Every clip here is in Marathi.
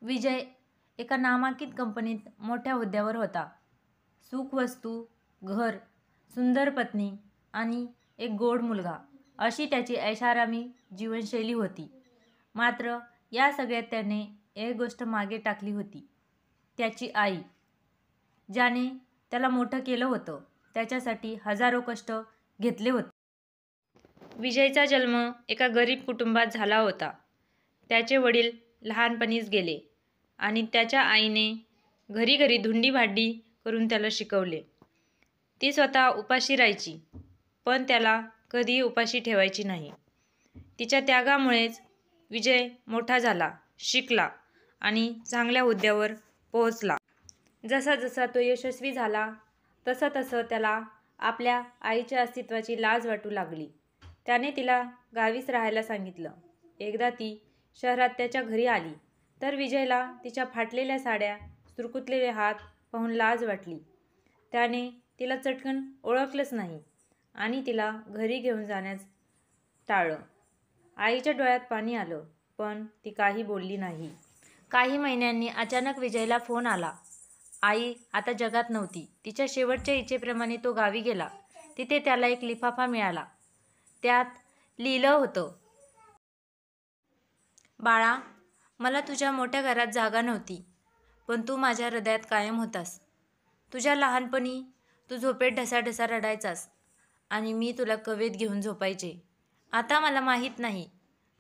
विजय एका नामांकित कंपनीत मोठ्या हुद्द्यावर होता. सुखवस्तू, घर, सुंदर पत्नी आणि एक गोड मुलगा अशी त्याची ऐषारामी जीवनशैली होती. मात्र या सगळ्यात त्याने एक गोष्ट मागे टाकली होती, त्याची आई, ज्याने त्याला मोठं केलं होतं, त्याच्यासाठी हजारो कष्ट घेतले होते. विजयचा जन्म एका गरीब कुटुंबात झाला होता. त्याचे वडील लहानपणीच गेले आणि त्याच्या आईने घरी घरी धुंडी-भांडी करून त्याला शिकवले. ती स्वतः उपाशी राहायची, पण त्याला कधीही उपाशी ठेवायची नाही. तिच्या त्यागामुळेच विजय मोठा झाला, शिकला आणि चांगल्या हुद्द्यावर पोहोचला. जसा जसा तो यशस्वी झाला तसं तसं त्याला आपल्या आईच्या अस्तित्वाची लाज वाटू लागली. त्याने तिला गावीच राहायला सांगितलं. एकदा ती शहरात त्याच्या घरी आली तर विजयला तिच्या फाटलेल्या साड्या, सुरकुतलेले हात पाहून लाज वाटली. त्याने तिला चटकन ओळखलंच नाही आणि तिला घरी घेऊन जाण्यास टाळलं. आईच्या डोळ्यात पाणी आलं, पण ती काही बोलली नाही. काही महिन्यांनी अचानक विजयला फोन आला. आई आता जगात नव्हती. तिच्या शेवटच्या इच्छेप्रमाणे तो गावी गेला. तिथे त्याला एक लिफाफा मिळाला. त्यात लिहिलं होतं, बाळा, मला तुझ्या मोठ्या घरात जागा नव्हती, पण तू माझ्या हृदयात कायम होतास. तुझ्या लहानपणी तू झोपेत ढसाढसा रडायचास आणि मी तुला कवेत घेऊन झोपायचे. आता मला माहीत नाही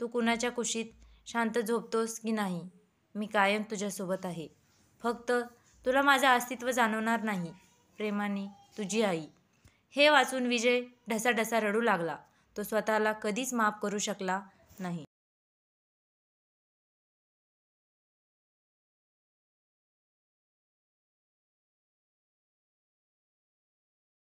तू कुणाच्या कुशीत शांत झोपतोस की नाही. मी कायम तुझ्यासोबत आहे. फक्त तुला माझं अस्तित्व जाणवणार नाही. प्रेमाने, तुझी आई. हे वाचून विजय ढसाढसा रडू लागला. तो स्वतःला कधीच माफ करू शकला नाही.